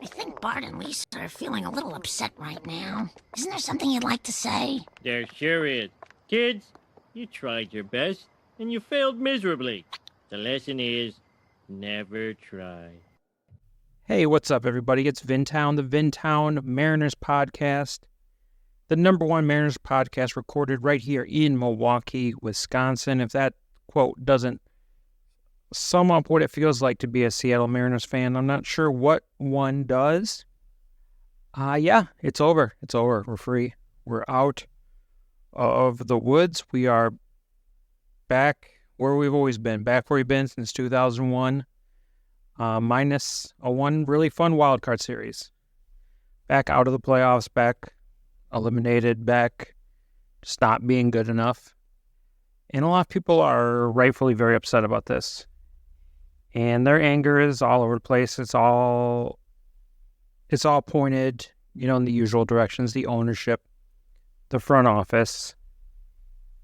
I think Bart and Lisa are feeling a little upset right now. Isn't there something you'd like to say? There sure is. Kids, you tried your best, and you failed miserably. The lesson is, never try. Hey, what's up, everybody? It's Vintown, the Vintown Mariners podcast, the number one Mariners podcast recorded right here in Milwaukee, Wisconsin. If that quote doesn't sum up what it feels like to be a Seattle Mariners fan, I'm not sure what one does. Yeah, it's over. It's over. We're free. We're out of the woods. We are back where we've always been, back where we've been since 2001. Minus a one really fun wildcard series. Back out of the playoffs, back eliminated, back just not being good enough. And a lot of people are rightfully very upset about this. And their anger is all over the place. It's all pointed, in the usual directions, the ownership, the front office.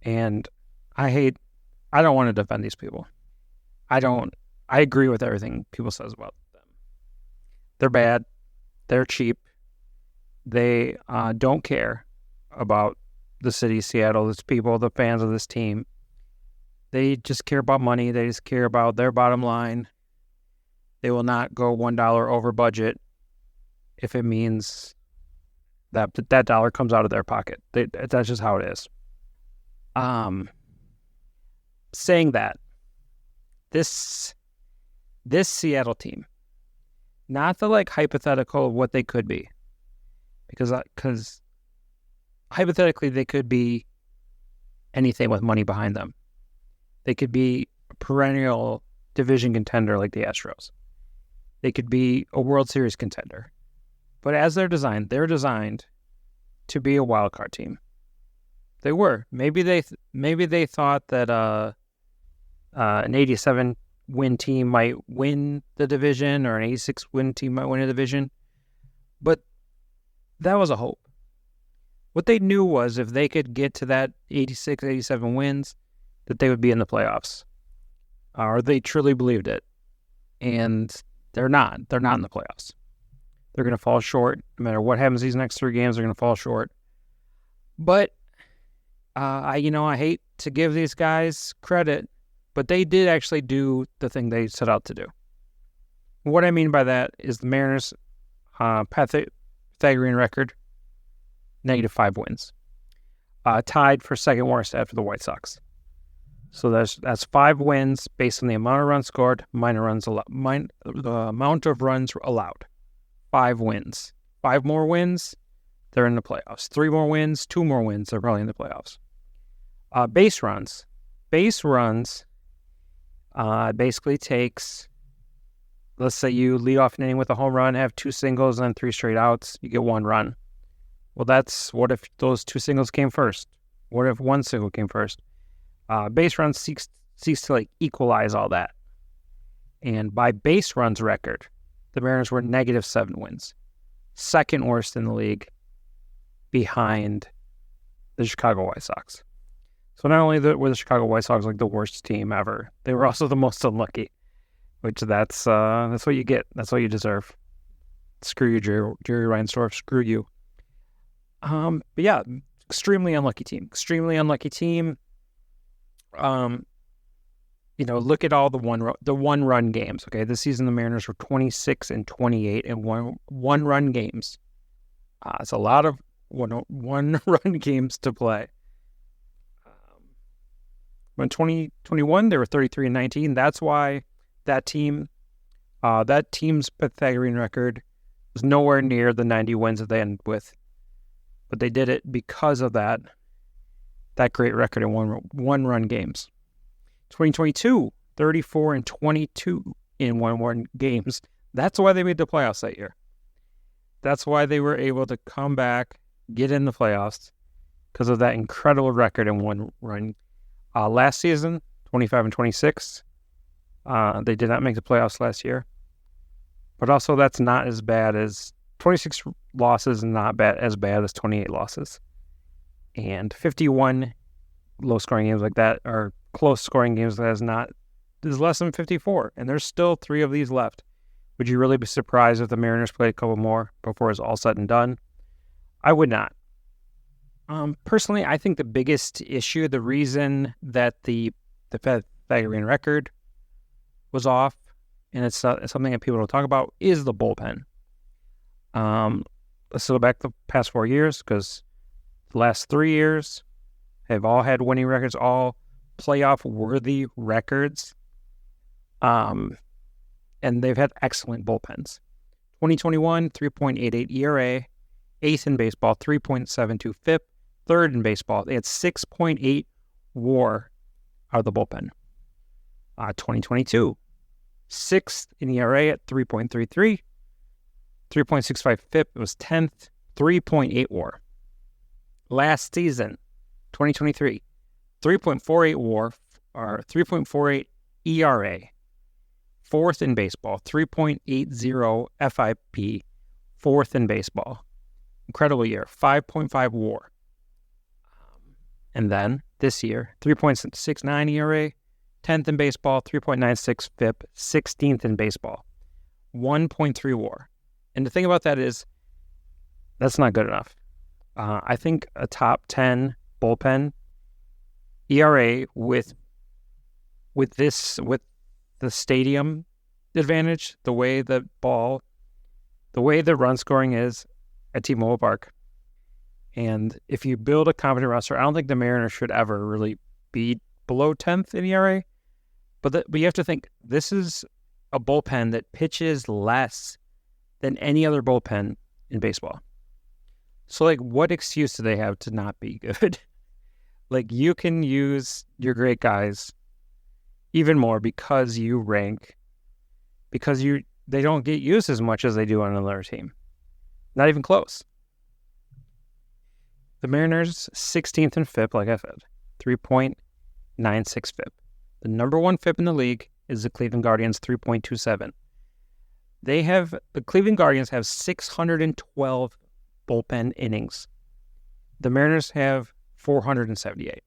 And I don't want to defend these people. I agree with everything people says about them. They're bad. They're cheap. They don't care about the city of Seattle, its people, the fans of this team. They just care about money. They just care about their bottom line. They will not go $1 over budget if it means that dollar comes out of their pocket. That's just how it is. Saying that, this Seattle team, not the hypothetical of what they could be, because hypothetically they could be anything with money behind them. They could be a perennial division contender like the Astros. They could be a World Series contender. But as they're designed to be a wild card team. They were. Maybe they thought that an 87 win team might win the division, or an 86 win team might win a division. But that was a hope. What they knew was if they could get to that 86, 87 wins, that they would be in the playoffs. Or they truly believed it. And they're not. They're not in the playoffs. They're going to fall short. No matter what happens these next 3 games, they're going to fall short. But, I hate to give these guys credit, but they did actually do the thing they set out to do. What I mean by that is the Mariners' Pythagorean record, -5 wins. Tied for second worst after the White Sox. So that's 5 wins based on the amount of runs scored, the amount of runs allowed. 5 wins. 5 more wins, they're in the playoffs. 3 more wins, 2 more wins, they're probably in the playoffs. Base runs. Base runs basically takes, let's say you lead off an inning with a home run, have 2 singles and then 3 straight outs, you get 1 run. Well, what if those 2 singles came first? What if 1 single came first? Base runs seeks to equalize all that. And by base runs record, the Mariners were -7 wins. Second worst in the league behind the Chicago White Sox. So not only were the Chicago White Sox the worst team ever, they were also the most unlucky, which that's what you get. That's what you deserve. Screw you, Jerry Reinsdorf. Screw you. But yeah, extremely unlucky team. Look at all the one-run games. Okay, this season the Mariners were 26-28 in one-run games. It's a lot of one-run games to play. In 2021, they were 33-19. That's why that team's Pythagorean record was nowhere near the 90 wins that they ended with. But they did it because of that great record in one-run games. 2022, 34-22 in one-run games. That's why they made the playoffs that year. That's why they were able to come back, get in the playoffs, because of that incredible record in one run. Last season, 25-26, they did not make the playoffs last year. But also that's not as bad as 26 losses, not as bad as 28 losses. And 51 low-scoring games like that, or close-scoring games that is less than 54. And there's still 3 of these left, Would you really be surprised if the Mariners played a couple more before it's all said and done? I would not. Personally, I think the biggest issue, the reason that the Pythagorean record was off, and it's something that people don't talk about, is the bullpen. Let's go back the past 4 years, because the last 3 years have all had winning records, all playoff-worthy records. And they've had excellent bullpens. 2021, 3.88 ERA, 8th in baseball, 3.72 FIP, 3rd in baseball. They had 6.8 WAR out of the bullpen. 2022, 6th in ERA at 3.33, 3.65 FIP. It was 10th, 3.8 WAR. Last season, 2023, 3.48 WAR, or 3.48 ERA, 4th in baseball, 3.80 FIP, 4th in baseball. Incredible year, 5.5 WAR. And then this year, 3.69 ERA, 10th in baseball, 3.96 FIP, 16th in baseball, 1.3 WAR. And the thing about that is, that's not good enough. I think a top 10 bullpen ERA with the stadium advantage, the way the run scoring is at T-Mobile Park. And if you build a competent roster, I don't think the Mariners should ever really be below 10th in ERA. But you have to think, this is a bullpen that pitches less than any other bullpen in baseball. So, like, what excuse do they have to not be good? Like, you can use your great guys even more because you rank, because they don't get used as much as they do on another team. Not even close. The Mariners, 16th in FIP, like I said, 3.96 FIP. The number one FIP in the league is the Cleveland Guardians, 3.27. The Cleveland Guardians have 612 bullpen innings. The Mariners have 478.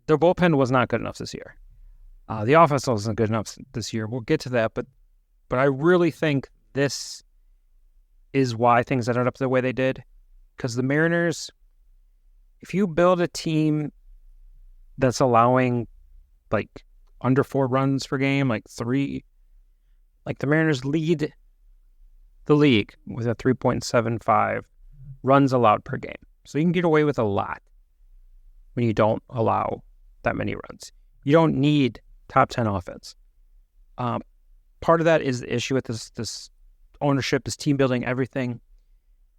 Their bullpen was not good enough this year. The offense wasn't good enough this year. We'll get to that, but I really think this is why things ended up the way they did. Because the Mariners, if you build a team that's allowing like under 4 runs per game, like 3, like the Mariners lead the league with a 3.75 runs allowed per game. So you can get away with a lot when you don't allow that many runs. You don't need top 10 offense. Part of that is the issue with this ownership, this team building, everything,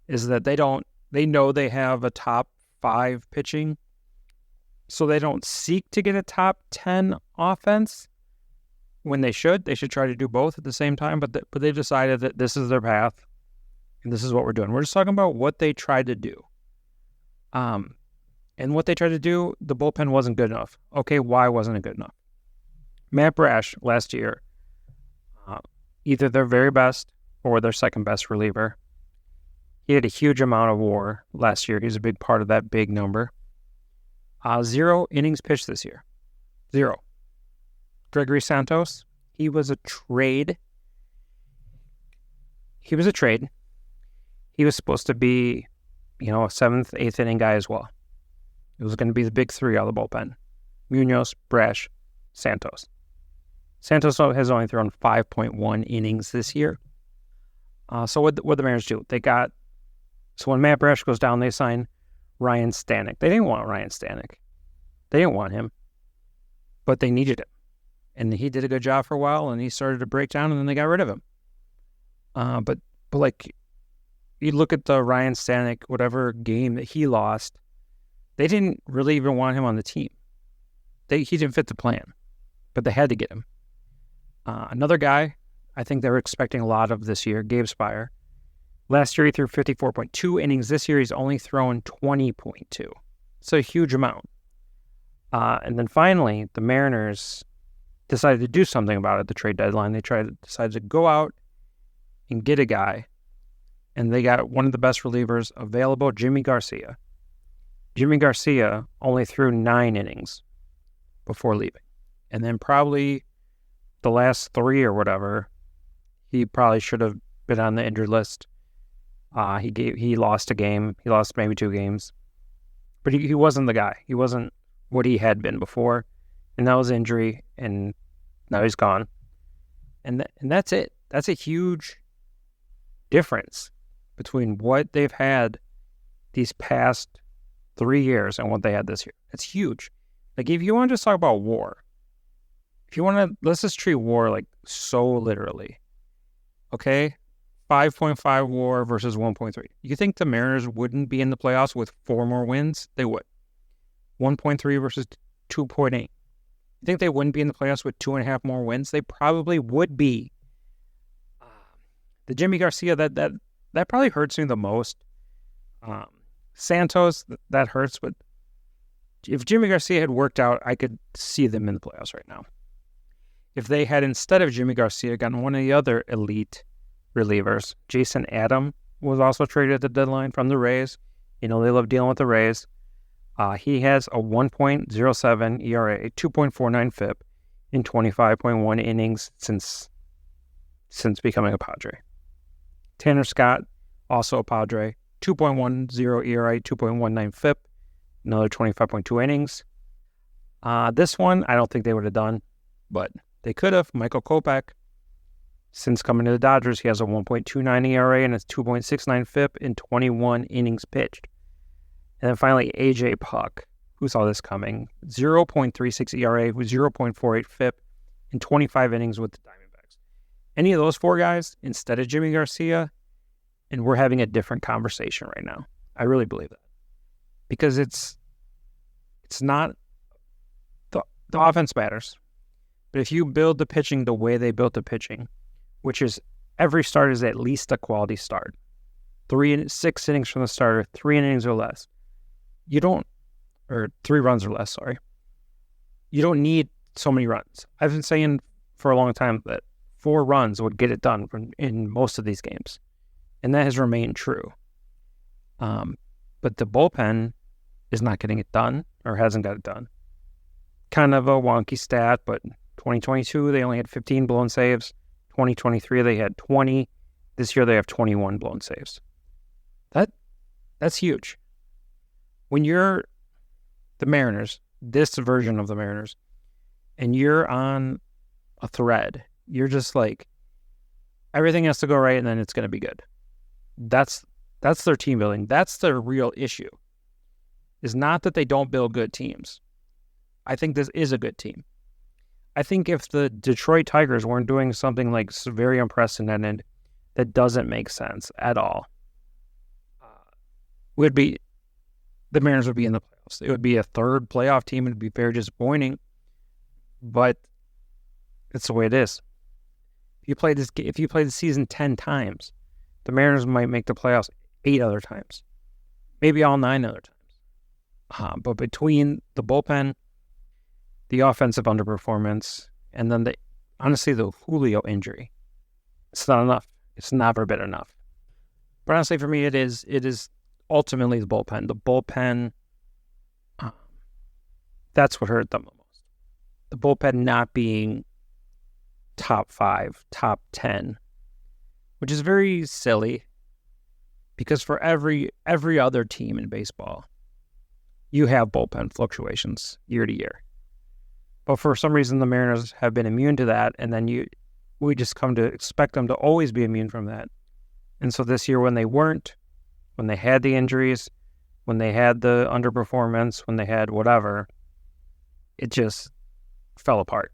is that they know they have a top 5 pitching, so they don't seek to get a top 10 offense when they should. They should try to do both at the same time, but they've decided that this is their path, and this is what we're doing. We're just talking about what they tried to do. And what they tried to do, the bullpen wasn't good enough. Okay, why wasn't it good enough? Matt Brash last year, either their very best or their second best reliever. He had a huge amount of WAR last year. He's a big part of that big number. 0 innings pitched this year. 0. Gregory Santos, he was a trade. He was supposed to be, a 7th, 8th inning guy as well. It was going to be the big 3 out of the bullpen. Munoz, Brash, Santos. Santos has only thrown 5.1 innings this year. So what the Mariners do? So when Matt Brash goes down, they sign Ryan Stanek. They didn't want Ryan Stanek. They didn't want him, but they needed him. And he did a good job for a while, and he started to break down, and then they got rid of him. But like, you look at the Ryan Stanek, whatever game that he lost, they didn't really even want him on the team. He didn't fit the plan, but they had to get him. Another guy I think they were expecting a lot of this year, Gabe Spire. Last year he threw 54.2 innings. This year he's only thrown 20.2. It's a huge amount. And then finally, the Mariners decided to do something about it at the trade deadline. They decided to go out and get a guy, and they got one of the best relievers available, Jimmy Garcia. Jimmy Garcia only threw 9 innings before leaving. And then probably the last 3 or whatever, He probably should have been on the injured list. He lost a game. He lost maybe 2 games. But he wasn't the guy. He wasn't what he had been before. And that was injury, and now he's gone. And that's it. That's a huge difference between what they've had these past 3 years and what they had this year. It's huge. Like, if you want to just talk about war, if you want to, let's just treat war like so literally. Okay? 5.5 war versus 1.3. You think the Mariners wouldn't be in the playoffs with 4 more wins? They would. 1.3 versus 2.8. You think they wouldn't be in the playoffs with 2.5 more wins? They probably would be. The Jimmy Garcia, that probably hurts me the most. Santos, that hurts, but if Jimmy Garcia had worked out, I could see them in the playoffs right now. If they had, instead of Jimmy Garcia, gotten one of the other elite relievers, Jason Adam was also traded at the deadline from the Rays. You know, they love dealing with the Rays. He has a 1.07 ERA, 2.49 FIP in 25.1 innings since becoming a Padre. Tanner Scott, also a Padre, 2.10 ERA, 2.19 FIP, another 25.2 innings. This one, I don't think they would have done, but they could have. Michael Kopech, since coming to the Dodgers, he has a 1.29 ERA and a 2.69 FIP in 21 innings pitched. And then finally, A.J. Puck, who saw this coming, 0.36 ERA with 0.48 FIP in 25 innings with the Diamondbacks. Any of those 4 guys instead of Jimmy Garcia, and we're having a different conversation right now. I really believe that. Because it's not, the offense matters. But if you build the pitching the way they built the pitching, which is every start is at least a quality start, 6 innings from the starter, 3 innings or less, 3 runs or less, sorry. You don't need so many runs. I've been saying for a long time that 4 runs would get it done in most of these games. And that has remained true. But the bullpen is not getting it done, or hasn't got it done. Kind of a wonky stat, but 2022, they only had 15 blown saves. 2023, they had 20. This year, they have 21 blown saves. That's huge. When you're the Mariners, this version of the Mariners, and you're on a thread, you're just like, everything has to go right, and then it's going to be good. That's their team building. That's their real issue. Is not that they don't build good teams. I think this is a good team. I think if the Detroit Tigers weren't doing something like very unprecedented, that doesn't make sense at all, the Mariners would be in the playoffs. It would be a 3rd playoff team. It would be very disappointing, but it's the way it is. If you play the season 10 times, the Mariners might make the playoffs 8 other times, maybe all 9 other times. But between the bullpen, the offensive underperformance, and then honestly the Julio injury, it's not enough. It's never been enough. But honestly, for me, it is ultimately the bullpen. The bullpen, that's what hurt them the most. The bullpen not being top 5, top 10, which is very silly because for every other team in baseball, you have bullpen fluctuations year to year. But for some reason, the Mariners have been immune to that, and then we just come to expect them to always be immune from that. And so this year, when they weren't, when they had the injuries, when they had the underperformance, when they had whatever, it just fell apart.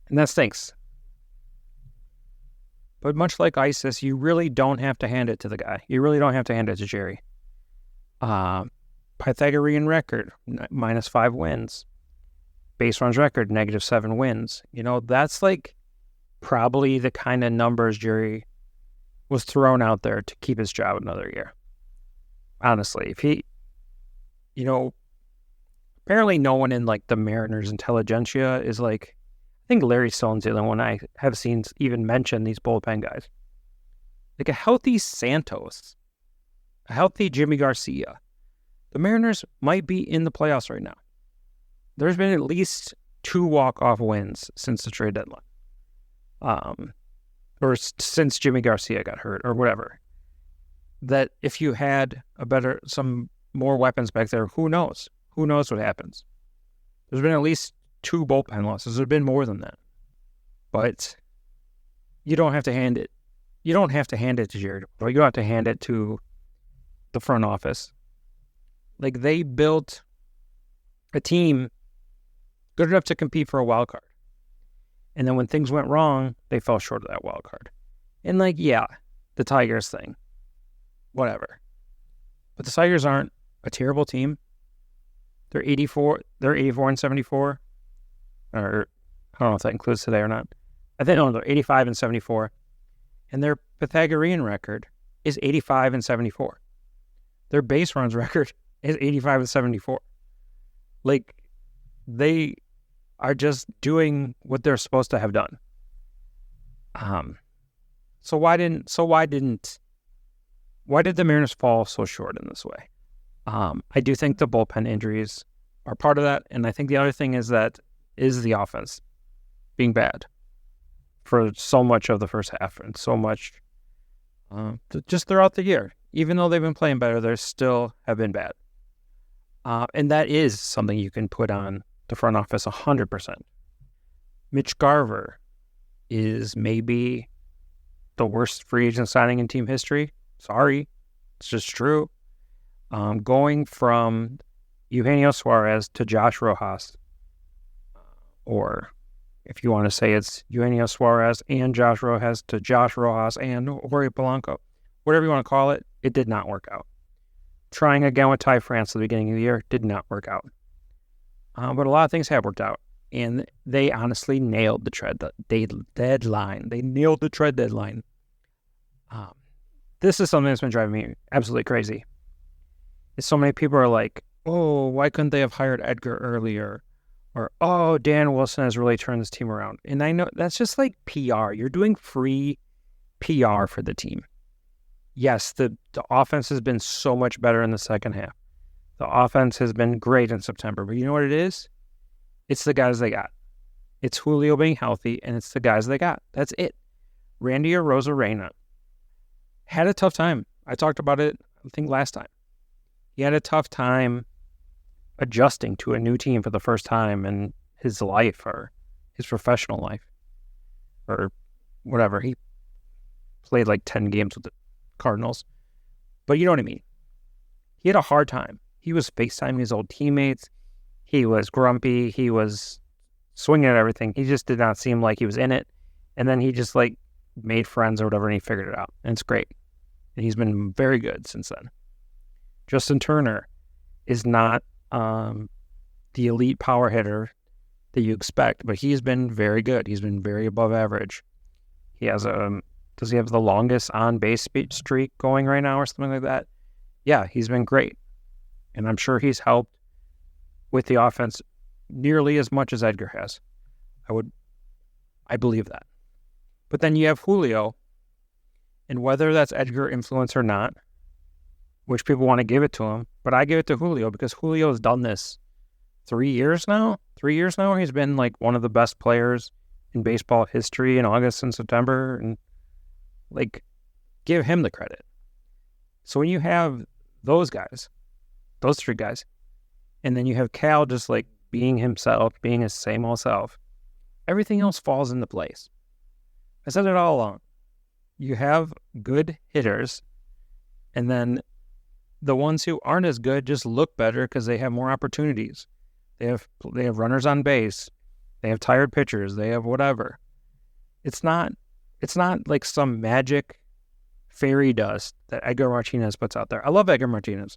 And that stinks. But much like ISIS, you really don't have to hand it to the guy. You really don't have to hand it to Jerry. Pythagorean record, -5 wins. Base runs record, -7 wins. You know, that's like probably the kind of numbers Jerry was thrown out there to keep his job another year. Honestly, if he, apparently no one in like the Mariners intelligentsia is like, I think Larry Stone's the only one I have seen even mention these bullpen guys. Like a healthy Santos, a healthy Jimmy Garcia, the Mariners might be in the playoffs right now. There's been at least 2 walk-off wins since the trade deadline. or since Jimmy Garcia got hurt or whatever, that if you had some more weapons back there, who knows? Who knows what happens? There's been at least 2 bullpen losses. There's been more than that. But you don't have to hand it. You don't have to hand it to Jared. You don't have to hand it to the front office. Like, they built a team good enough to compete for a wild card. And then when things went wrong, they fell short of that wild card. And like, yeah, the Tigers thing, whatever. But the Tigers aren't a terrible team. They're 84 and 74. Or I don't know if that includes today or not. I think no, they're 85 and 74. And their Pythagorean record is 85 and 74. Their base runs record is 85 and 74. Like, they are just doing what they're supposed to have done. So why did the Mariners fall so short in this way? I do think the bullpen injuries are part of that, and I think the other thing is the offense being bad for so much of the first half and so much just throughout the year. Even though they've been playing better, they still have been bad. And that is something you can put on the front office 100%. Mitch Garver is maybe the worst free agent signing in team history. Sorry, it's just true. Going from Eugenio Suarez to Josh Rojas, or if you want to say it's Eugenio Suarez and Josh Rojas to Josh Rojas and Jorge Polanco, whatever you want to call it, it did not work out. Trying again with Ty France at the beginning of the year did not work out. But a lot of things have worked out, and they honestly nailed the trade deadline. They nailed the trade deadline. This is something that's been driving me absolutely crazy. So many people are like, oh, why couldn't they have hired Edgar earlier? Or, oh, Dan Wilson has really turned this team around. And I know that's just like PR. You're doing free PR for the team. Yes, the offense has been so much better in the second half. The offense has been great in September. But you know what it is? It's the guys they got. It's Julio being healthy, and it's the guys they got. That's it. Randy Arozarena had a tough time. I talked about it, I think, last time. He had a tough time adjusting to a new team for the first time in his life or his professional life or whatever. He played like 10 games with the Cardinals. But you know what I mean. He had a hard time. He was FaceTiming his old teammates. He was grumpy. He was swinging at everything. He just did not seem like he was in it. And then he just like made friends or whatever, and he figured it out. And it's great. And he's been very good since then. Justin Turner is not the elite power hitter that you expect, but he's been very good. He's been very above average. He has does he have the longest on-base streak going right now or something like that? Yeah, he's been great. And I'm sure he's helped with the offense nearly as much as Edgar has. I believe that. But then you have Julio, and whether that's Edgar influence or not, which people want to give it to him, but I give it to Julio because Julio has done this 3 years now. 3 years now, he's been like one of the best players in baseball history in August and September, and like, give him the credit. So when you have those guys, those 3 guys, and then you have Cal just like being himself, being his same old self, everything else falls into place. I said it all along. You have good hitters, and then the ones who aren't as good just look better because they have more opportunities. They have runners on base. They have tired pitchers. They have whatever. It's not like some magic fairy dust that Edgar Martinez puts out there. I love Edgar Martinez.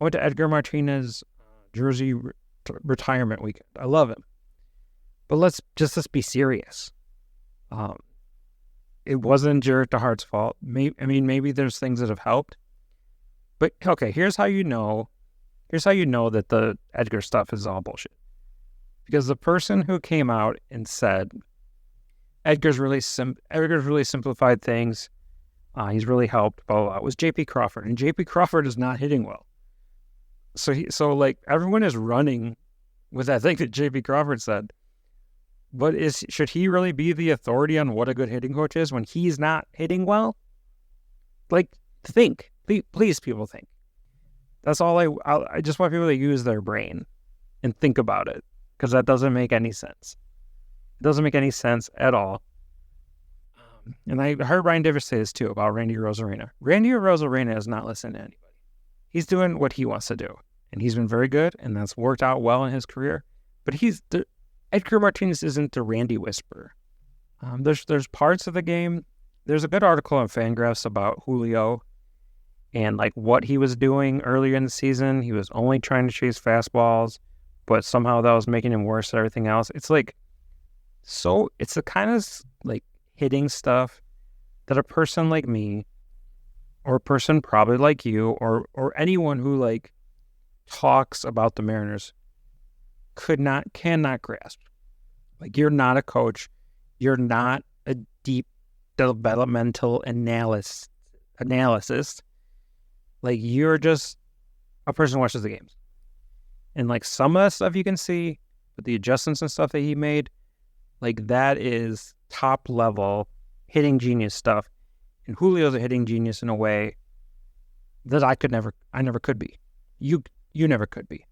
I went to Edgar Martinez jersey retirement weekend. I love him. But let's be serious. It wasn't Jarrett DeHart's fault. Maybe there's things that have helped. But okay, here's how you know that the Edgar stuff is all bullshit. Because the person who came out and said Edgar's really simplified things, he's really helped, blah, blah, blah, was J.P. Crawford, and J.P. Crawford is not hitting well. So like everyone is running with that thing that J.P. Crawford said. But should he really be the authority on what a good hitting coach is when he's not hitting well? Like, think. Please, people, think. That's all I just want people to use their brain and think about it, because that doesn't make any sense. It doesn't make any sense at all. And I heard Ryan Davis say this too about Randy Rosarena. Randy Rosarena is not listening to anybody. He's doing what he wants to do, and he's been very good, and that's worked out well in his career. But Edgar Martinez isn't the Randy whisperer. There's parts of the game. There's a good article on Fangraphs about Julio and like what he was doing earlier in the season. He was only trying to chase fastballs, but somehow that was making him worse at everything else. It's like, so it's the kind of like hitting stuff that a person like me, or a person probably like you, or anyone who like talks about the Mariners cannot grasp. Like, you're not a coach. You're not a deep developmental analysis. Like, you're just a person who watches the games. And like some of that stuff you can see, but the adjustments and stuff that he made, like that is top level hitting genius stuff. And Julio's a hitting genius in a way that I never could be. You never could be.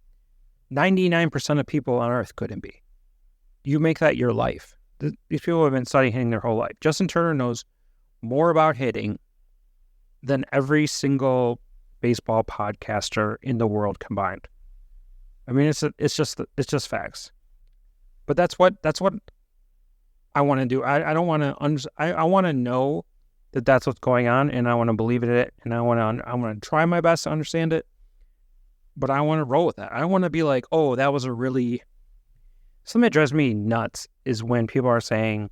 99% of people on earth couldn't be. You make that your life. These people have been studying hitting their whole life. Justin Turner knows more about hitting than every single baseball podcaster in the world combined. I mean, it's just facts. But that's what I want to do. I don't want to. I want to know that that's what's going on, and I want to believe in it, and I want to try my best to understand it. But I want to roll with that. I don't want to be like, oh, that was a really... Something that drives me nuts is when people are saying,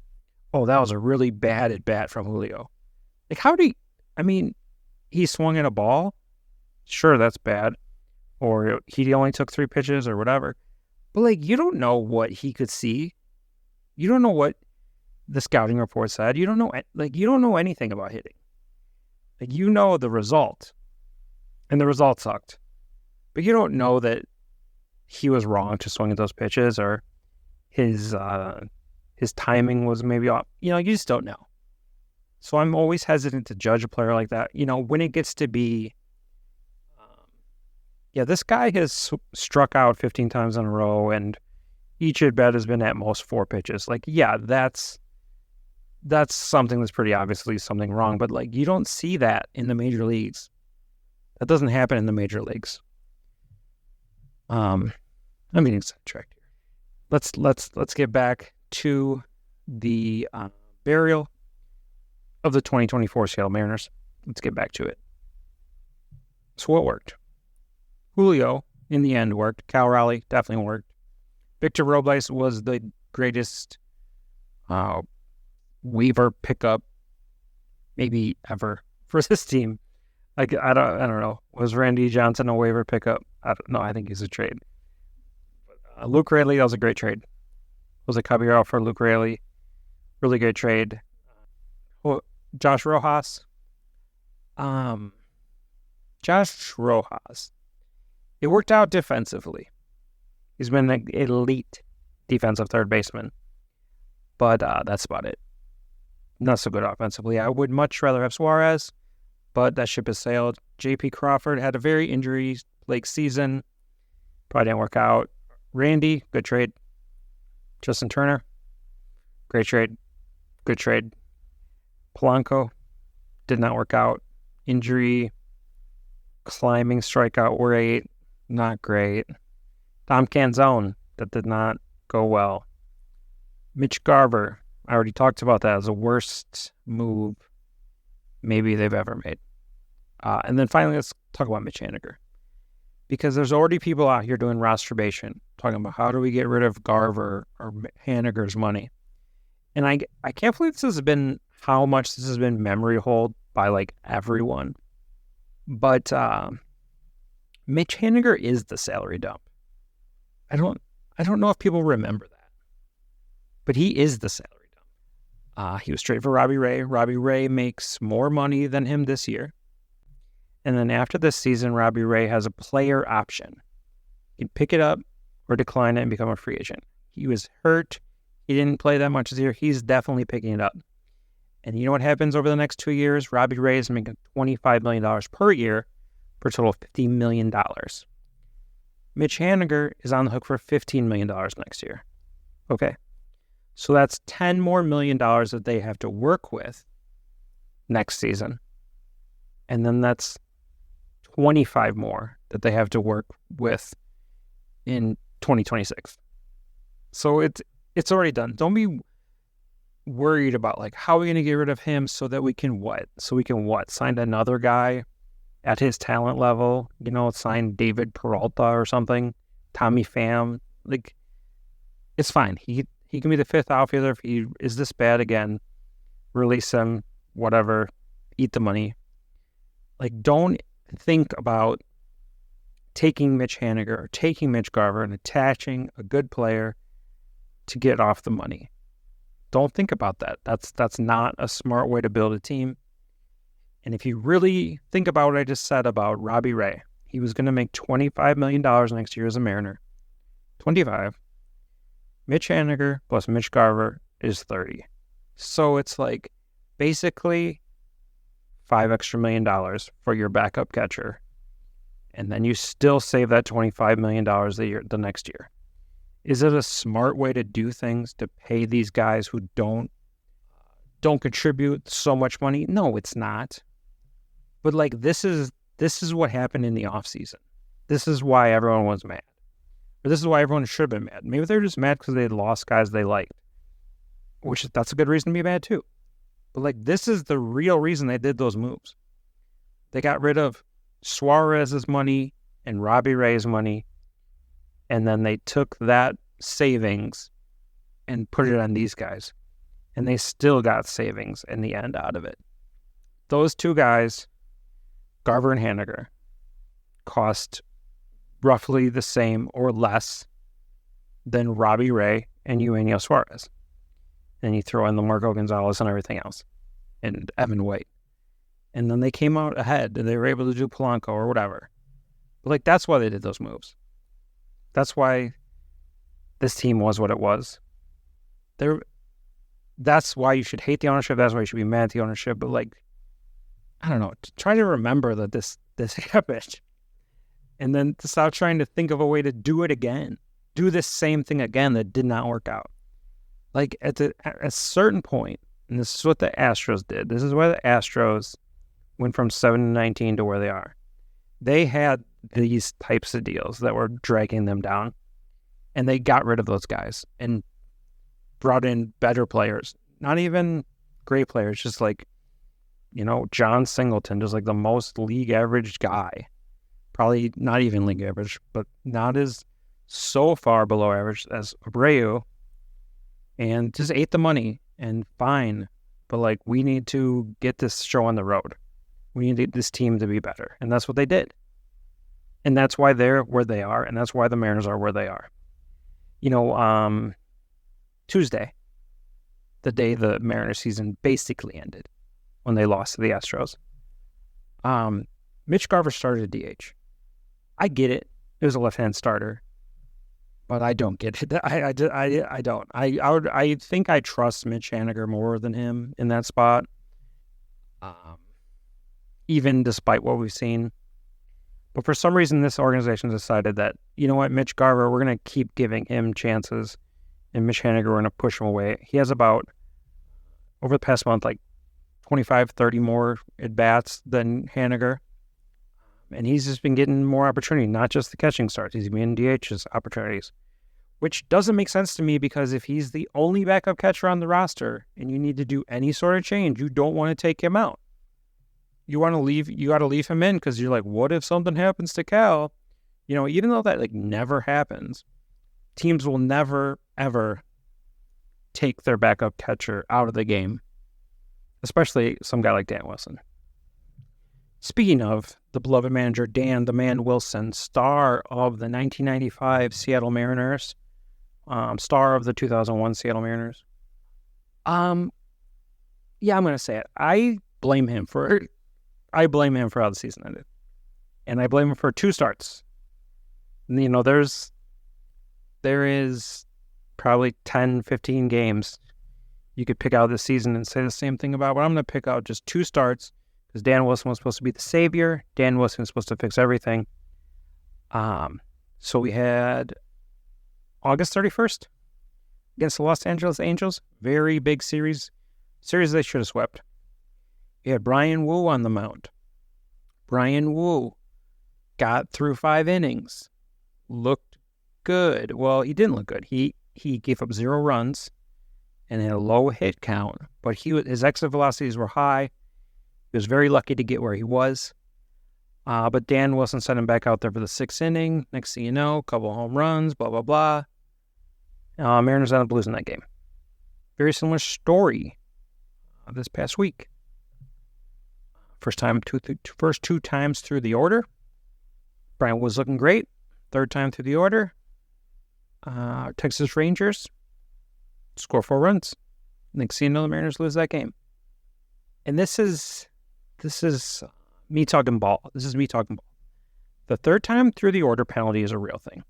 oh, that was a really bad at bat from Julio. Like, he swung at a ball. Sure, that's bad. Or he only took 3 pitches or whatever. But, like, you don't know what he could see. You don't know what the scouting report said. You don't know anything about hitting. Like, you know the result. And the result sucked. But you don't know that he was wrong to swing at those pitches, or his timing was maybe off. You just don't know. So I'm always hesitant to judge a player like that. When it gets to be, this guy has struck out 15 times in a row, and each at bat has been at most 4 pitches. Like, that's something that's pretty obviously something wrong. But like, you don't see that in the major leagues. That doesn't happen in the major leagues. I'm getting sidetracked here. Let's get back to the burial of the 2024 Seattle Mariners. Let's get back to it. So what worked? Julio, in the end, worked. Cal Raleigh definitely worked. Victor Robles was the greatest waiver pickup maybe ever for this team. Like, I don't know. Was Randy Johnson a waiver pickup? I don't know. I think he's a trade. Luke Raley, that was a great trade. Was a Caballero for Luke Raley. Really good trade. Josh Rojas. It worked out defensively. He's been an elite defensive third baseman. But that's about it. Not so good offensively. I would much rather have Suarez, but that ship has sailed. J.P. Crawford had a very injury-plagued season. Probably didn't work out. Randy, good trade. Justin Turner, great trade. Good trade. Polanco, did not work out. Injury, climbing strikeout rate, not great. Tom Canzone, that did not go well. Mitch Garver, I already talked about that as the worst move maybe they've ever made. And then finally, let's talk about Mitch Haniger. Because there's already people out here doing rosterbation, talking about how do we get rid of Garver or Haniger's money. And I can't believe how much this has been memory hold by like everyone. But Mitch Haniger is the salary dump. I don't know if people remember that, but he is the salary dump. He was traded for Robbie Ray. Robbie Ray makes more money than him this year. And then after this season, Robbie Ray has a player option. He can pick it up or decline it and become a free agent. He was hurt. He didn't play that much this year. He's definitely picking it up. And you know what happens over the next 2 years? Robbie Ray is making $25 million per year for a total of $50 million. Mitch Haniger is on the hook for $15 million next year. Okay. So that's $10 more million that they have to work with next season. And then that's 25 more that they have to work with in 2026. So it's already done. Don't be worried about like how are we going to get rid of him so that we can what? Sign another guy at his talent level, sign David Peralta or something, Tommy Pham. Like, it's fine. He can be the fifth outfielder if he is this bad again. Release him, whatever, eat the money. Like, don't think about taking Mitch Haniger or taking Mitch Garver and attaching a good player to get off the money. Don't think about that. That's not a smart way to build a team. And if you really think about what I just said about Robbie Ray, he was going to make $25 million next year as a Mariner. 25. Mitch Haniger plus Mitch Garver is 30. So it's like basically $5 extra million for your backup catcher. And then you still save that $25 million the next year. Is it a smart way to do things to pay these guys who don't contribute so much money? No, it's not. But like this is what happened in the offseason. This is why everyone was mad. Or this is why everyone should have been mad. Maybe they're just mad because they had lost guys they liked. That's a good reason to be mad too. But like this is the real reason they did those moves. They got rid of Suarez's money and Robbie Ray's money. And then they took that savings and put it on these guys. And they still got savings in the end out of it. Those two guys, Garver and Haniger, cost roughly the same or less than Robbie Ray and Eugenio Suarez. Then you throw in the Marco Gonzalez and everything else, and Evan White. And then they came out ahead, and they were able to do Polanco or whatever. But like, that's why they did those moves. That's why this team was what it was. That's why you should hate the ownership. That's why you should be mad at the ownership. But like, I don't know. Try to remember that this happened. And then to stop trying to think of a way to do it again. Do this same thing again that did not work out. Like at a certain point, and this is what the Astros did. This is why the Astros went from 7-19 to where they are. They had these types of deals that were dragging them down, and they got rid of those guys and brought in better players. Not even great players, just like, John Singleton, just like the most league average guy. Probably not even league average, but not as so far below average as Abreu, and just ate the money and fine. But like, we need to get this show on the road. We need this team to be better. And that's what they did. And that's why they're where they are. And that's why the Mariners are where they are. Tuesday, the day the Mariners season basically ended, when they lost to the Astros, Mitch Garver started DH. I get it. It was a left-hand starter. But I don't get it. I don't. I think I trust Mitch Haniger more than him in that spot. Even despite what we've seen. But for some reason, this organization decided that, you know what, Mitch Garver, we're going to keep giving him chances. And Mitch Haniger, we're going to push him away. He has about, over the past month, like 25, 30 more at-bats than Haniger. And he's just been getting more opportunity, not just the catching starts. He's been in DH's opportunities, which doesn't make sense to me because if he's the only backup catcher on the roster and you need to do any sort of change, you don't want to take him out. You got to leave him in because you're like, what if something happens to Cal? Even though that like never happens, teams will never, ever take their backup catcher out of the game, especially some guy like Dan Wilson. Speaking of the beloved manager, Dan the Man Wilson, star of the 1995 Seattle Mariners, star of the 2001 Seattle Mariners. Yeah, I'm going to say it. I blame him for how the season ended. And I blame him for 2 starts. There is probably 10, 15 games you could pick out this season and say the same thing about, but I'm going to pick out just 2 starts because Dan Wilson was supposed to be the savior. Dan Wilson was supposed to fix everything. So we had August 31st against the Los Angeles Angels. Very big series. Series they should have swept. You had Brian Wu on the mound. Brian Wu got through 5 innings. Looked good. Well, he didn't look good. He gave up 0 runs and had a low hit count, but his exit velocities were high. He was very lucky to get where he was. But Dan Wilson sent him back out there for the 6th inning. Next thing you know, a couple of home runs, blah, blah, blah. Mariners ended up losing that game. Very similar story this past week. First 2 times through the order. Brian was looking great. 3rd time through the order. Texas Rangers score 4 runs. Next thing you know, the Mariners lose that game. And this is me talking ball. This is me talking ball. The 3rd time through the order penalty is a real thing.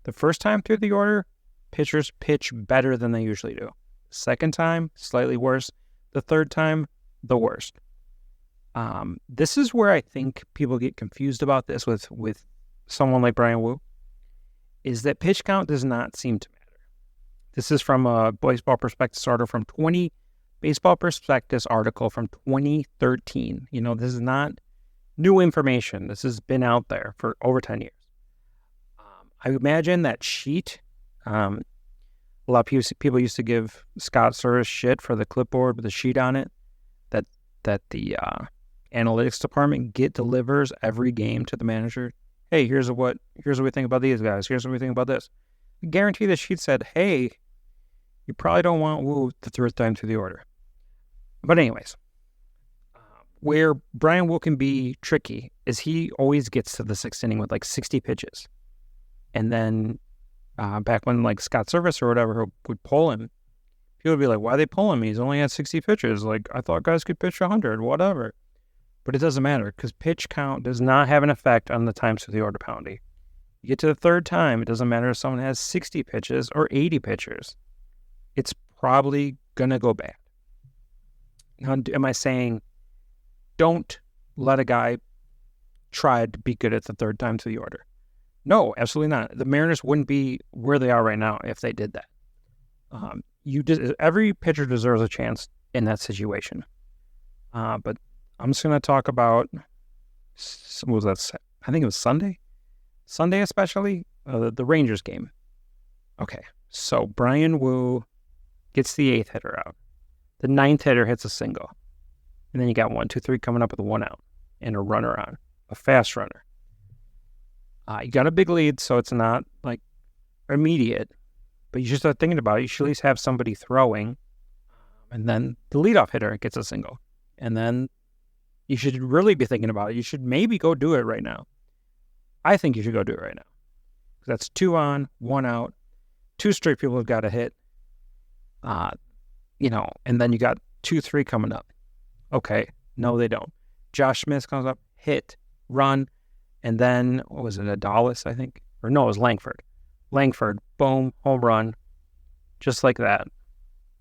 The 1st time through the order, pitchers pitch better than they usually do. 2nd time, slightly worse. The 3rd time, the worst. This is where I think people get confused about this with someone like Brian Wu, is that pitch count does not seem to matter. This is from a Baseball Prospectus article from Baseball Prospectus article from 2013. This is not new information. This has been out there for over 10 years. I imagine that sheet, a lot of people used to give Scott Service shit for the clipboard with a sheet on it that the analytics department delivers every game to the manager. Hey, here's what we think about these guys. Here's what we think about this. I guarantee the sheet said, hey, you probably don't want Wu the 3rd time through the order. But anyways, where Brian Wu can be tricky is he always gets to the 6th inning with like 60 pitches. And then back when like Scott Service or whatever would pull him, people would be like, why are they pulling me? He's only had 60 pitches. Like, I thought guys could pitch 100, whatever. But it doesn't matter because pitch count does not have an effect on the times through the order penalty. You get to the 3rd time, it doesn't matter if someone has 60 pitches or 80 pitchers. It's probably going to go bad. Now, am I saying don't let a guy try to be good at the 3rd time through the order? No, absolutely not. The Mariners wouldn't be where they are right now if they did that. Every pitcher deserves a chance in that situation. But I'm just going to talk about, what was that? I think it was Sunday? Sunday especially? The Rangers game. Okay, so Brian Wu gets the 8th hitter out. The 9th hitter hits a single. And then you got 1, 2, 3 coming up with a 1 out and a runner on, a fast runner. You got a big lead, so it's not like immediate, but you should start thinking about it. You should at least have somebody throwing, and then the leadoff hitter gets a single. And then you should really be thinking about it. You should maybe go do it right now. I think you should go do it right now. That's 2 on, 1 out, 2 straight people have got to hit. And then you got 2, 3 coming up. Okay, no, they don't. Josh Smith comes up, hit, run, and then, what was it, Adalis, I think? Or no, it was Langford. Langford, boom, home run. Just like that.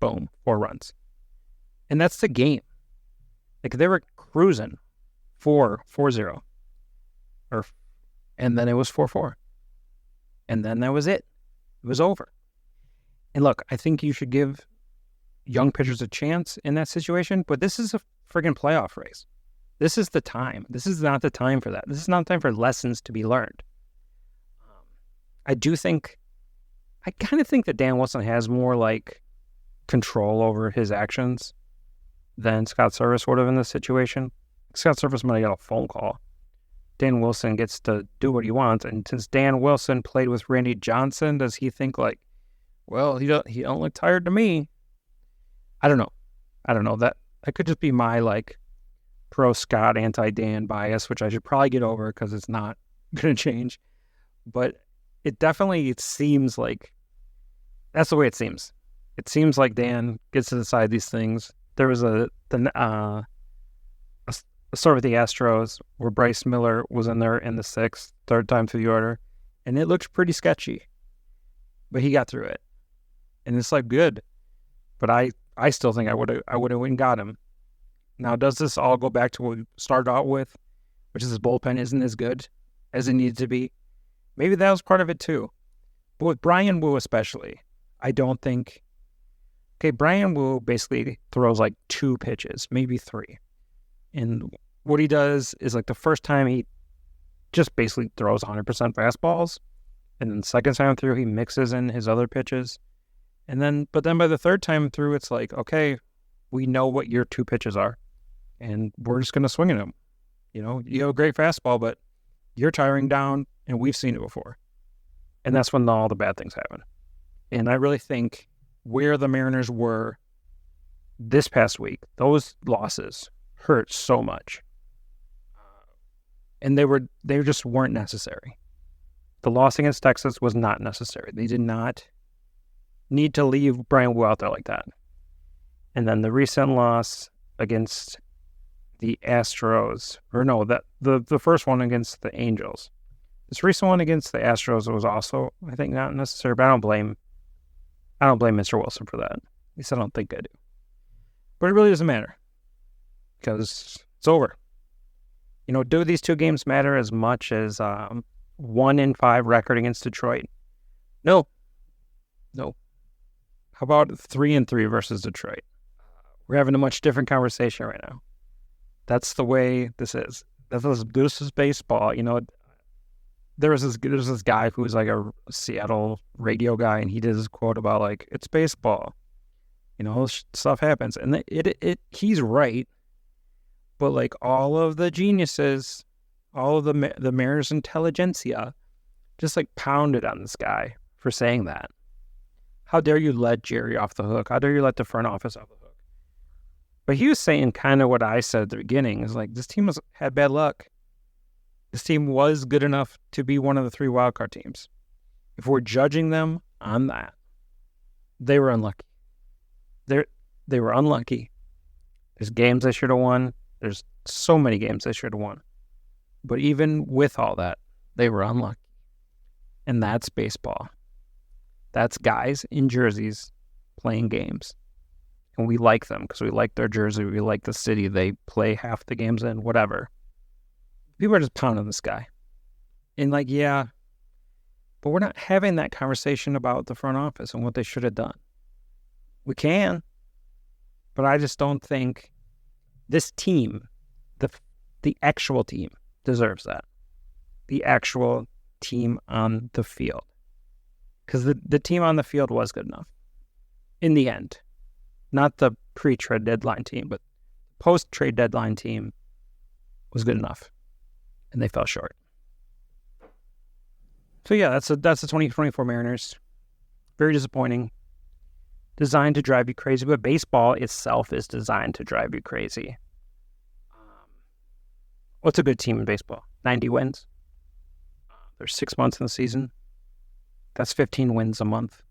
Boom, 4 runs. And that's the game. Like, they were cruising 4-0. And then it was 4-4. And then that was it. It was over. And look, I think you should give young pitchers a chance in that situation, but this is a friggin' playoff race. This is the time. This is not the time for that. This is not the time for lessons to be learned. I kind of think that Dan Wilson has more like control over his actions than Scott Service would have in this situation. Scott Service might have got a phone call. Dan Wilson gets to do what he wants, and since Dan Wilson played with Randy Johnson, does he think like, well, he don't look tired to me? I don't know. That could just be my like pro Scott, anti Dan bias, which I should probably get over because it's not going to change. But it seems like that's the way it seems. It seems like Dan gets to decide these things. There was a start with the Astros where Bryce Miller was in there in the 6th, 3rd time through the order, and it looked pretty sketchy, but he got through it. and it's like good. But I still think I would have went and got him. Now, does this all go back to what we started out with, which is his bullpen isn't as good as it needs to be? Maybe that was part of it too. But with Brian Wu especially, I don't think... Okay, Brian Wu basically throws like 2 pitches, maybe 3. And what he does is like the first time he just basically throws 100% fastballs. And then the second time through, he mixes in his other pitches. But then by the third time through, it's like, okay, we know what your 2 pitches are. And we're just going to swing at them. You know, you have a great fastball, but you're tiring down, and we've seen it before. And that's when all the bad things happen. And I really think where the Mariners were this past week, those losses hurt so much. And they just weren't necessary. The loss against Texas was not necessary. They did not need to leave Brian Wu out there like that. And then the recent loss against the Astros, the first one against the Angels. This recent one against the Astros was also, I think, not necessary, but I don't blame Mr. Wilson for that. At least I don't think I do. But it really doesn't matter because it's over. You know, do these 2 games matter as much as 1-5 record against Detroit? No. How about 3-3 versus Detroit? We're having a much different conversation right now. That's the way this is. This is baseball. You know, there's this guy who's like a Seattle radio guy, and he did this quote about like, it's baseball. You know, stuff happens, and he's right. But like all of the geniuses, all of the Mariners intelligentsia, just like pounded on this guy for saying that. How dare you let Jerry off the hook? How dare you let the front office off the hook? But he was saying kind of what I said at the beginning, is like, this team had bad luck. This team was good enough to be one of the 3 wildcard teams. If we're judging them on that, they were unlucky. They were unlucky. There's games they should have won. There's so many games they should have won. But even with all that, they were unlucky. And that's baseball. That's guys in jerseys playing games. And we like them because we like their jersey. We like the city they play half the games in, whatever. People are just pounding this guy. And like, yeah, but we're not having that conversation about the front office and what they should have done. We can, but I just don't think this team, the actual team, deserves that. The actual team on the field. Because the team on the field was good enough. In the end. Not the pre-trade deadline team, but post-trade deadline team was good enough. And they fell short. So yeah, that's the 2024 Mariners. Very disappointing. Designed to drive you crazy, but baseball itself is designed to drive you crazy. What's a good team in baseball? 90 wins. There's 6 months in the season. That's 15 wins a month.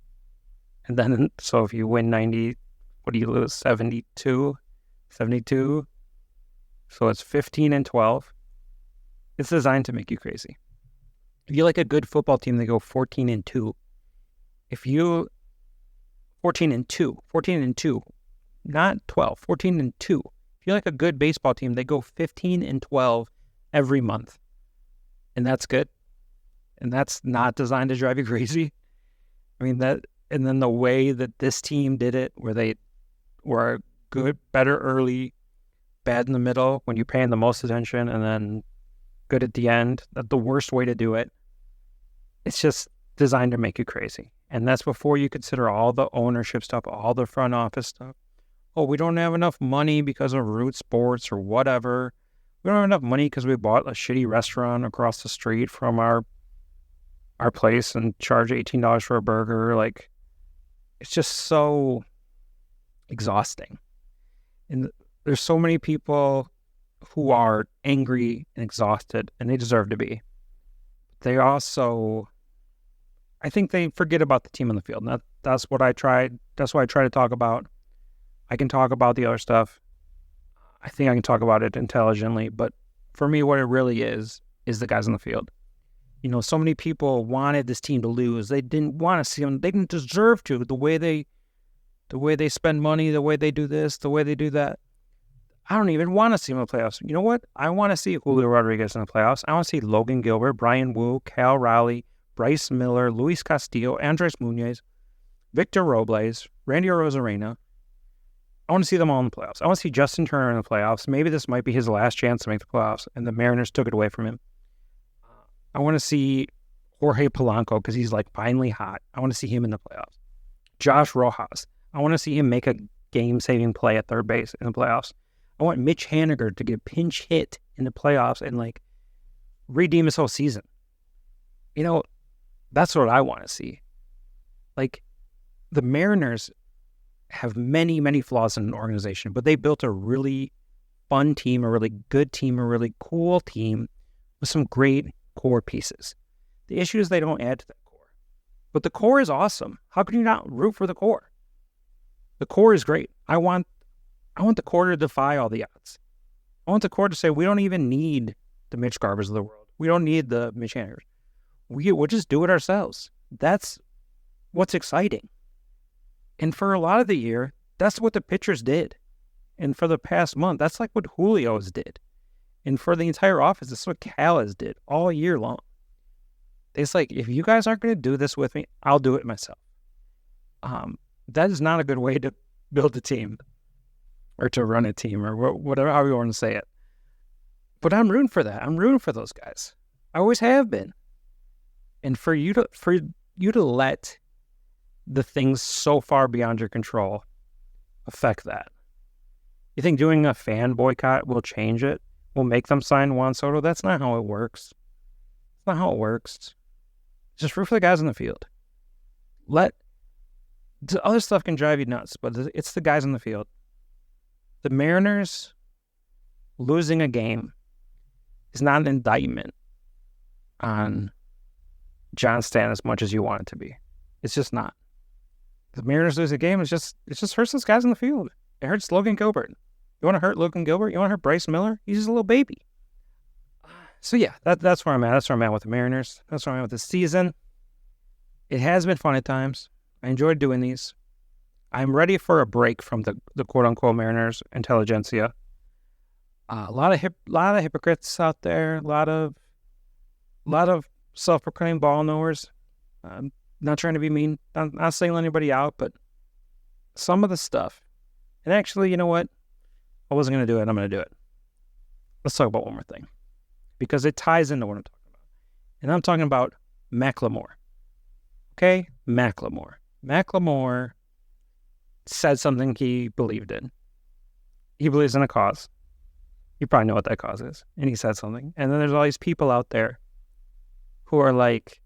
And then, so if you win 90, what do you lose? 72? 72? So it's 15-12. It's designed to make you crazy. If you like a good football team, they go 14-2. If you 14-2, not 12, 14-2. If you like a good baseball team, they go 15-12 every month. And that's good. And that's not designed to drive you crazy. I mean, and then the way that this team did it, where they were good, better early, bad in the middle, when you're paying the most attention, and then good at the end, that's the worst way to do it. It's just designed to make you crazy. And that's before you consider all the ownership stuff, all the front office stuff. Oh, we don't have enough money because of Root Sports or whatever. We don't have enough money because we bought a shitty restaurant across the street from our place and charge $18 for a burger. Like, it's just so exhausting. And there's so many people who are angry and exhausted, and they deserve to be. They also, I think they forget about the team on the field. And that's what I tried. That's what I try to talk about. I can talk about the other stuff. I think I can talk about it intelligently, but for me, what it really is the guys on the field. So many people wanted this team to lose. They didn't want to see them. They didn't deserve to. The way they spend money, the way they do this, the way they do that. I don't even want to see them in the playoffs. You know what? I want to see Julio Rodriguez in the playoffs. I want to see Logan Gilbert, Brian Wu, Cal Raleigh, Bryce Miller, Luis Castillo, Andres Munoz, Victor Robles, Randy Arozarena. I want to see them all in the playoffs. I want to see Justin Turner in the playoffs. Maybe this might be his last chance to make the playoffs, and the Mariners took it away from him. I want to see Jorge Polanco because he's like finally hot. I want to see him in the playoffs. Josh Rojas. I want to see him make a game-saving play at third base in the playoffs. I want Mitch Haniger to get pinch hit in the playoffs and like redeem his whole season. That's what I want to see. Like, the Mariners have many, many flaws in an organization, but they built a really fun team, a really good team, a really cool team with some great core pieces. The issue is they don't add to that core. But the core is awesome. How can you not root for the core? The core is great. I want the core to defy all the odds. I want the core to say, we don't even need the Mitch Garbers of the world. We don't need the Mitch Hanners. We'll just do it ourselves. That's what's exciting. And for a lot of the year, that's what the pitchers did. And for the past month, that's like what Julio's did. And for the entire office, that's what Callas did all year long. It's like, if you guys aren't going to do this with me, I'll do it myself. That is not a good way to build a team or to run a team or whatever, how you want to say it. But I'm rooting for that. I'm rooting for those guys. I always have been. And for you to let the things so far beyond your control affect that. You think doing a fan boycott will change it? Will make them sign Juan Soto? That's not how it works. It's not how it works. Just root for the guys in the field. The other stuff can drive you nuts, but it's the guys in the field. The Mariners losing a game is not an indictment on John Stanton as much as you want it to be. It's just not. The Mariners lose a game, it just hurts those guys in the field. It hurts Logan Gilbert. You want to hurt Logan Gilbert? You want to hurt Bryce Miller? He's just a little baby. So yeah, that's where I'm at. That's where I'm at with the Mariners. That's where I'm at with this season. It has been fun at times. I enjoyed doing these. I'm ready for a break from the quote-unquote Mariners intelligentsia. A lot of hypocrites out there. A lot of self-proclaimed ball knowers. I'm not trying to be mean. I'm not singling anybody out, but some of the stuff. And actually, you know what? I wasn't going to do it. I'm going to do it. Let's talk about one more thing, because it ties into what I'm talking about. And I'm talking about Macklemore. Okay? Macklemore. Macklemore said something he believed in. He believes in a cause. You probably know what that cause is. And he said something. And then there's all these people out there who are like,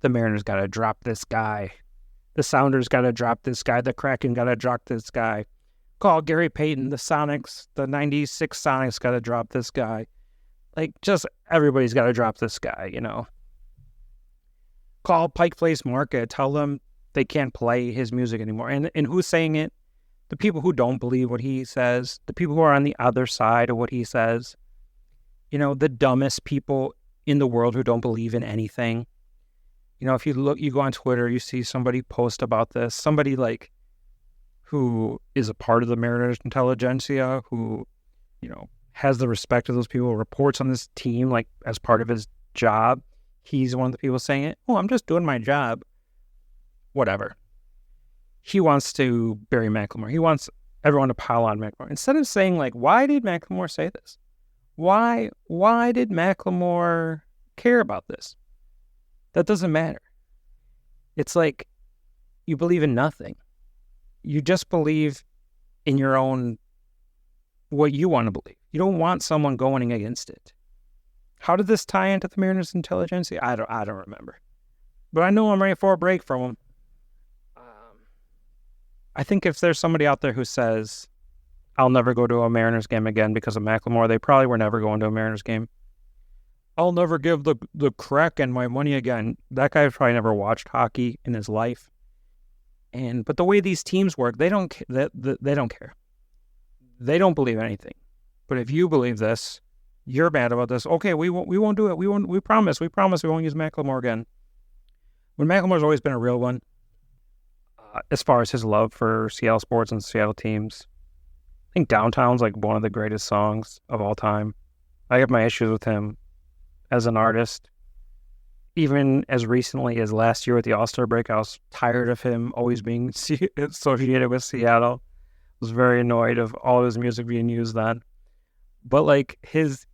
the Mariners got to drop this guy. The Sounders got to drop this guy. The Kraken got to drop this guy. Call Gary Payton. The Sonics, the 96 Sonics got to drop this guy. Like, just everybody's got to drop this guy, Call Pike Place Market. Tell them they can't play his music anymore. And who's saying it? The people who don't believe what he says. The people who are on the other side of what he says. The dumbest people in the world who don't believe in anything. If you go on Twitter, you see somebody post about this. Somebody who is a part of the Mariners intelligentsia, who, has the respect of those people, reports on this team, as part of his job. He's one of the people saying it. Oh, I'm just doing my job. Whatever. He wants to bury Macklemore. He wants everyone to pile on Macklemore. Instead of saying, why did Macklemore say this? Why did Macklemore care about this? That doesn't matter. It's like you believe in nothing. You just believe in your own, what you want to believe. You don't want someone going against it. How did this tie into the Mariners intelligentsia? I don't remember. But I know I'm ready for a break from them. I think if there's somebody out there who says, I'll never go to a Mariners game again because of Macklemore, they probably were never going to a Mariners game. I'll never give the Kraken my money again. That guy probably never watched hockey in his life. But the way these teams work, they don't care. They don't believe anything. But if you believe this, You're mad about this. Okay, we won't do it. We promise we won't use Macklemore again. When Macklemore's always been a real one, as far as his love for Seattle sports and Seattle teams. I think Downtown's like one of the greatest songs of all time. I have my issues with him as an artist. Even as recently as last year with the All-Star break, I was tired of him always being associated with Seattle. I was very annoyed of all of his music being used then. But like his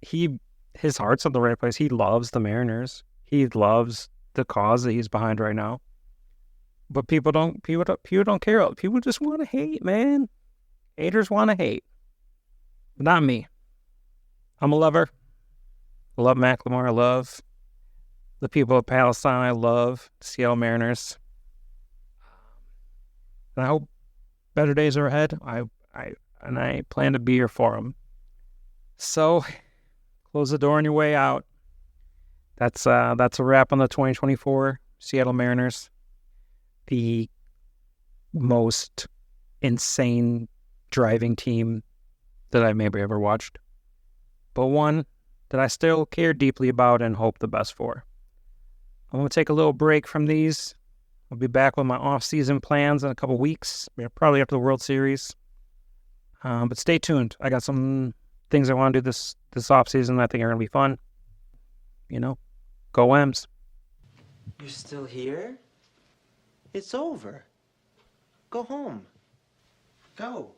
heart's in the right place. He loves the Mariners. He loves the cause that he's behind right now. But people don't care. People just want to hate, man. Haters want to hate. But not me. I'm a lover. I love Macklemore. I love the people of Palestine. I love the Seattle Mariners. And I hope better days are ahead. I plan to be here for them. So, close the door on your way out. That's a wrap on the 2024 Seattle Mariners. The most insane driving team that I maybe ever watched, but one that I still care deeply about and hope the best for. I'm going to take a little break from these. I'll be back with my off-season plans in a couple weeks, probably after the World Series. But stay tuned. I got some things I want to do this off-season I think are going to be fun. You know, go M's. You're still here? It's over. Go home. Go.